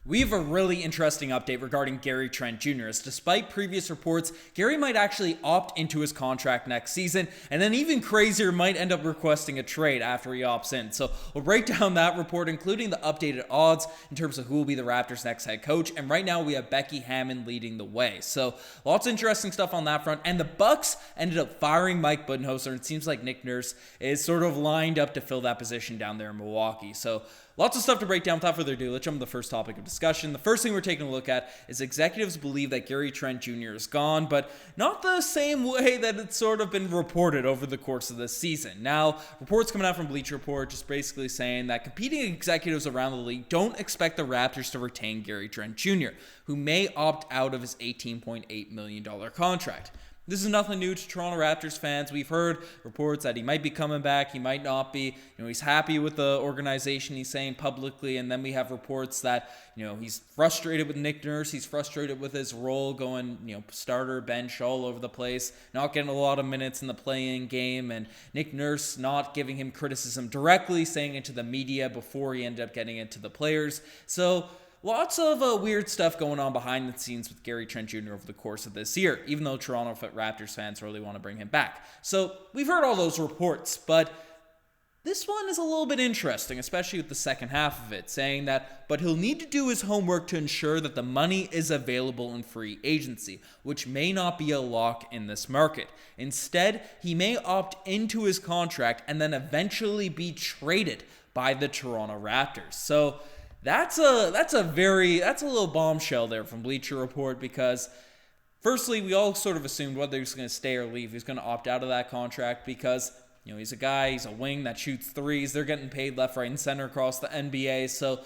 We have a really interesting update regarding Gary Trent Jr. as despite previous reports, Gary might actually opt into his contract next season, and then even crazier might end up requesting a trade after he opts in. So we'll break down that report, including the updated odds in terms of who will be the Raptors' next head coach. And right now we have Becky Hammon leading the way. So lots of interesting stuff on that front. And the Bucks ended up firing Mike Budenholzer, and it seems like Nick Nurse is sort of lined up to fill that position down there in Milwaukee. So lots of stuff to break down. Without further ado, let's jump to the first topic of discussion. The first thing we're taking a look at is executives believe that Gary Trent Jr. is gone, but not the same way that it's sort of been reported over the course of this season. Now, reports coming out from Bleacher Report just basically saying that competing executives around the league don't expect the Raptors to retain Gary Trent Jr., who may opt out of his $18.8 million contract. This is nothing new to Toronto Raptors fans. We've heard reports that he might be coming back, he might not be. He's happy with the organization, he's saying publicly, and then we have reports that, he's frustrated with Nick Nurse, he's frustrated with his role going, starter, bench, all over the place, not getting a lot of minutes in the play-in game, and Nick Nurse not giving him criticism directly, saying it to the media before he ended up getting it to the players. So lots of weird stuff going on behind the scenes with Gary Trent Jr. over the course of this year, even though Toronto Raptors fans really want to bring him back. So we've heard all those reports, but this one is a little bit interesting, especially with the second half of it, saying that, but he'll need to do his homework to ensure that the money is available in free agency, which may not be a lock in this market. Instead, he may opt into his contract and then eventually be traded by the Toronto Raptors. So That's a little bombshell there from Bleacher Report, because firstly, we all sort of assumed whether he's going to stay or leave. He's going to opt out of that contract because, he's a guy, he's a wing that shoots threes. They're getting paid left, right, and center across the NBA. So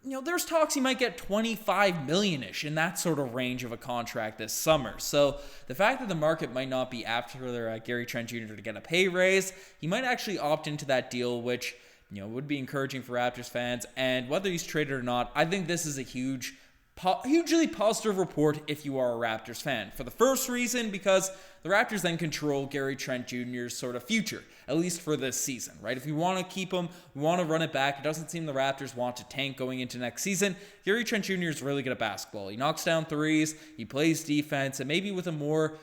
there's talks he might get $25 million-ish in that sort of range of a contract this summer. So the fact that the market might not be after Gary Trent Jr. to get a pay raise, he might actually opt into that deal, which would be encouraging for Raptors fans. And whether he's traded or not, I think this is a hugely positive report if you are a Raptors fan. For the first reason, because the Raptors then control Gary Trent Jr.'s sort of future, at least for this season, right? If we want to keep him, we want to run it back. It doesn't seem the Raptors want to tank going into next season. Gary Trent Jr. is really good at basketball. He knocks down threes, he plays defense, and maybe with a more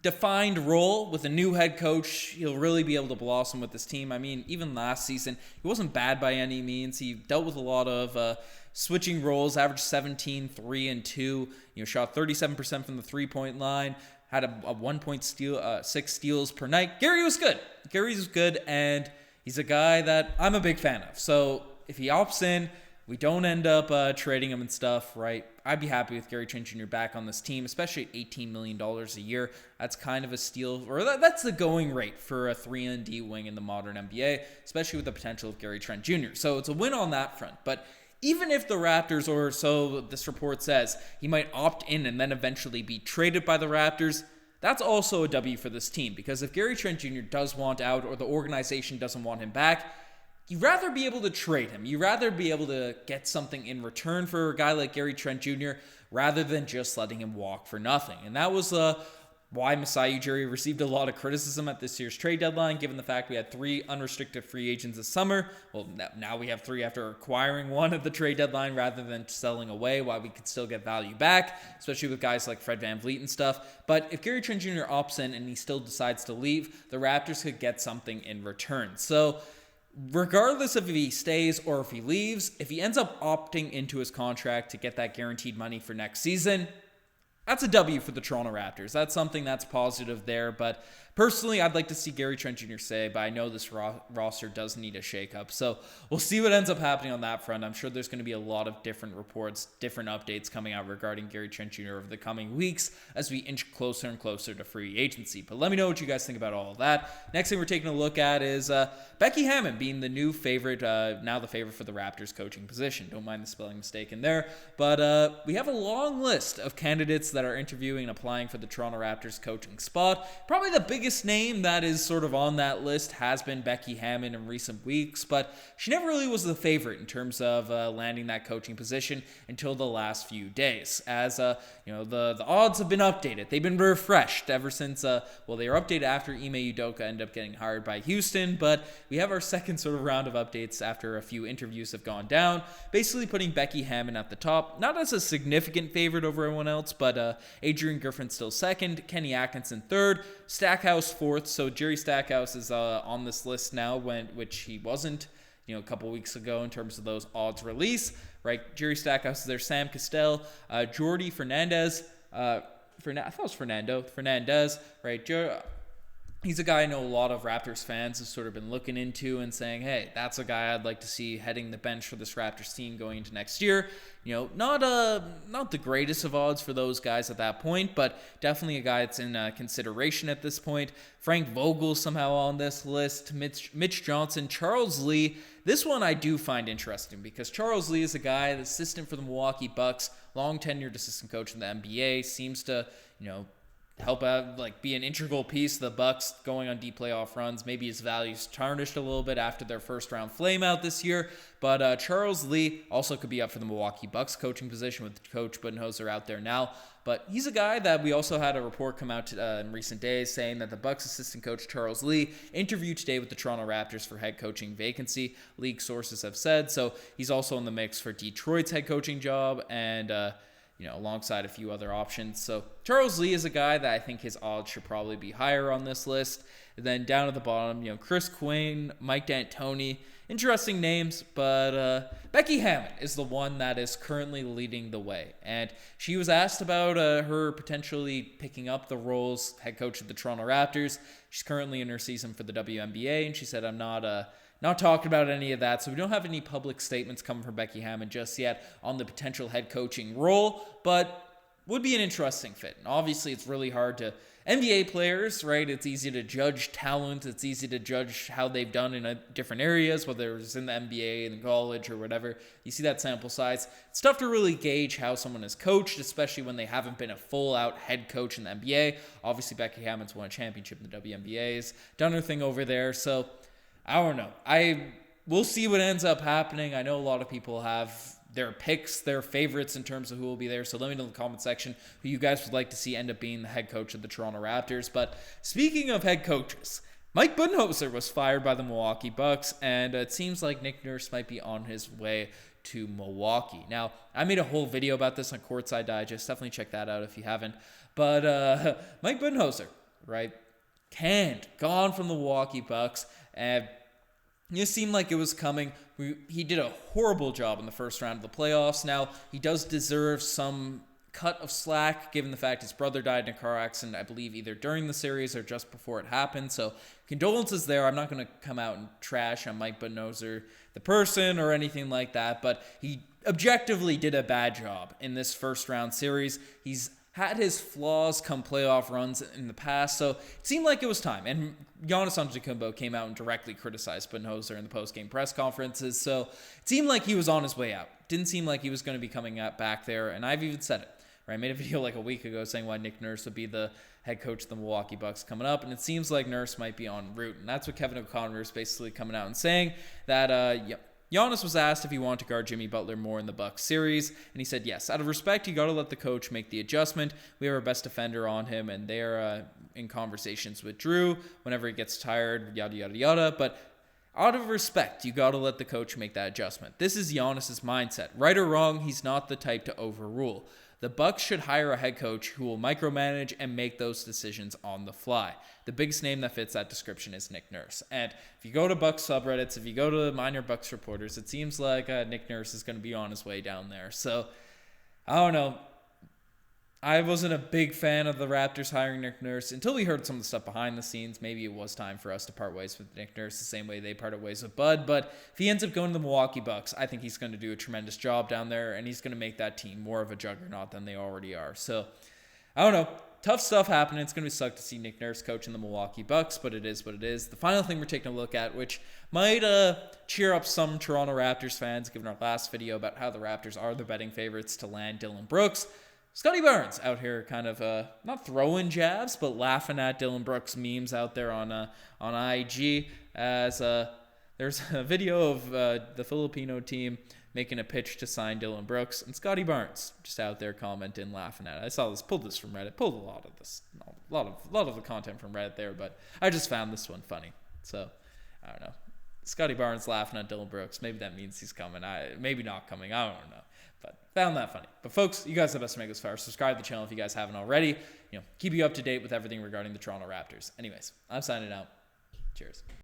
defined role with a new head coach, he'll really be able to blossom with this team. I mean, even last season, he wasn't bad by any means. He dealt with a lot of switching roles, averaged 17, 3, and 2. Shot 37% from the three-point line, had a 1.6 steals per night. Gary was good, and he's a guy that I'm a big fan of. So if he opts in, we don't end up trading him and stuff, right? I'd be happy with Gary Trent Jr. back on this team, especially at $18 million a year. That's kind of a steal, or that's the going rate for a 3-and-D wing in the modern NBA, especially with the potential of Gary Trent Jr. So it's a win on that front. But even if the Raptors, or so this report says, he might opt in and then eventually be traded by the Raptors, that's also a W for this team. Because if Gary Trent Jr. does want out, or the organization doesn't want him back, you'd rather be able to trade him. You'd rather be able to get something in return for a guy like Gary Trent Jr. rather than just letting him walk for nothing. And that was why Masai Ujiri received a lot of criticism at this year's trade deadline, given the fact we had 3 unrestricted free agents this summer. Well, now we have 3 after acquiring 1 at the trade deadline rather than selling away, while we could still get value back, especially with guys like Fred VanVleet and stuff. But if Gary Trent Jr. opts in and he still decides to leave, the Raptors could get something in return. So regardless of if he stays or if he leaves, if he ends up opting into his contract to get that guaranteed money for next season, that's a W for the Toronto Raptors. That's something that's positive there. But personally, I'd like to see Gary Trent Jr. stay, but I know this roster does need a shakeup. So we'll see what ends up happening on that front. I'm sure there's going to be a lot of different reports, different updates coming out regarding Gary Trent Jr. over the coming weeks as we inch closer and closer to free agency. But let me know what you guys think about all of that. Next thing we're taking a look at is Becky Hammon being the new favorite, now the favorite for the Raptors coaching position. Don't mind the spelling mistake in there. But we have a long list of candidates that are interviewing and applying for the Toronto Raptors coaching spot. Probably the biggest biggest name that is sort of on that list has been Becky Hammon in recent weeks, but she never really was the favorite in terms of landing that coaching position until the last few days. As the odds have been updated, they've been refreshed ever since. They were updated after Ime Udoka ended up getting hired by Houston, but we have our second sort of round of updates after a few interviews have gone down, basically putting Becky Hammon at the top, not as a significant favorite over everyone else, but Adrian Griffin still second, Kenny Atkinson third, Stackhouse fourth. So Jerry Stackhouse is on this list now, which he wasn't, a couple weeks ago in terms of those odds release. Right, Jerry Stackhouse is there. Sam Castell, Jordy Fernandez. I thought it was Fernandez. Right, he's a guy I know a lot of Raptors fans have sort of been looking into and saying, hey, that's a guy I'd like to see heading the bench for this Raptors team going into next year. Not the greatest of odds for those guys at that point, but definitely a guy that's in consideration at this point. Frank Vogel somehow on this list, Mitch Johnson, Charles Lee. This one I do find interesting because Charles Lee is a guy, the assistant for the Milwaukee Bucks, long tenured assistant coach in the NBA, seems to, help out, be an integral piece of the Bucks going on deep playoff runs. Maybe his value's tarnished a little bit after their first round flame out this year, but Charles Lee also could be up for the Milwaukee Bucks coaching position with Coach Budenholzer out there now. But he's a guy that we also had a report come out in recent days saying that the Bucks assistant coach Charles Lee interviewed today with the Toronto Raptors for head coaching vacancy, league sources have said. So he's also in the mix for Detroit's head coaching job and alongside a few other options. So Charles Lee is a guy that I think his odds should probably be higher on this list. And then down at the bottom, Chris Quinn, Mike D'Antoni, interesting names, but Becky Hammon is the one that is currently leading the way. And she was asked about her potentially picking up the roles head coach of the Toronto Raptors. She's currently in her season for the WNBA, and she said, I'm not talking about any of that, so we don't have any public statements coming from Becky Hammon just yet on the potential head coaching role, but would be an interesting fit. And obviously, it's really hard to NBA players, right? It's easy to judge talent. It's easy to judge how they've done in different areas, whether it's in the NBA, in college, or whatever. You see that sample size. It's tough to really gauge how someone is coached, especially when they haven't been a full-out head coach in the NBA. Obviously, Becky Hammon's won a championship in the WNBA, has done her thing over there, so I don't know. We'll see what ends up happening. I know a lot of people have their picks, their favorites in terms of who will be there. So let me know in the comment section who you guys would like to see end up being the head coach of the Toronto Raptors. But speaking of head coaches, Mike Budenholzer was fired by the Milwaukee Bucks, and it seems like Nick Nurse might be on his way to Milwaukee. Now, I made a whole video about this on Courtside Digest. Definitely check that out if you haven't. But Mike Budenholzer, right? Gone from the Milwaukee Bucks. And it seemed like it was coming. He did a horrible job in the first round of the playoffs. Now, he does deserve some cut of slack, given the fact his brother died in a car accident, I believe either during the series or just before it happened. So condolences there. I'm not going to come out and trash on Mike Budenholzer, the person, or anything like that. But he objectively did a bad job in this first round series. He's had his flaws come playoff runs in the past, so it seemed like it was time. And Giannis Antetokounmpo came out and directly criticized Budenholzer in the post-game press conferences, so it seemed like he was on his way out. Didn't seem like he was going to be coming out back there, and I've even said it. Right? I made a video like a week ago saying why Nick Nurse would be the head coach of the Milwaukee Bucks coming up, and it seems like Nurse might be en route, and that's what Kevin O'Connor is basically coming out and saying, that Giannis was asked if he wanted to guard Jimmy Butler more in the Bucks series, and he said yes. Out of respect, you got to let the coach make the adjustment. We have our best defender on him, and they're in conversations with Drew whenever he gets tired, yada, yada, yada. But out of respect, you got to let the coach make that adjustment. This is Giannis's mindset. Right or wrong, he's not the type to overrule. The Bucks should hire a head coach who will micromanage and make those decisions on the fly. The biggest name that fits that description is Nick Nurse. And if you go to Bucks subreddits, if you go to minor Bucks reporters, it seems like Nick Nurse is going to be on his way down there. So, I don't know. I wasn't a big fan of the Raptors hiring Nick Nurse until we heard some of the stuff behind the scenes. Maybe it was time for us to part ways with Nick Nurse the same way they parted ways with Bud. But if he ends up going to the Milwaukee Bucks, I think he's going to do a tremendous job down there, and he's going to make that team more of a juggernaut than they already are. So, I don't know. Tough stuff happening. It's going to suck to see Nick Nurse coaching the Milwaukee Bucks, but it is what it is. The final thing we're taking a look at, which might cheer up some Toronto Raptors fans, given our last video about how the Raptors are the betting favorites to land Dillon Brooks. Scottie Barnes out here kind of not throwing jabs, but laughing at Dillon Brooks memes out there on IG as there's a video of the Filipino team making a pitch to sign Dillon Brooks, and Scottie Barnes just out there commenting, laughing at it. I saw this, pulled this from Reddit, pulled a lot of the content from Reddit there, but I just found this one funny. So, I don't know. Scottie Barnes laughing at Dillon Brooks. Maybe that means he's coming. Maybe not coming. I don't know. But found that funny. But folks, you guys have the best to make this far. Subscribe to the channel if you guys haven't already. Keep you up to date with everything regarding the Toronto Raptors. Anyways, I'm signing out. Cheers.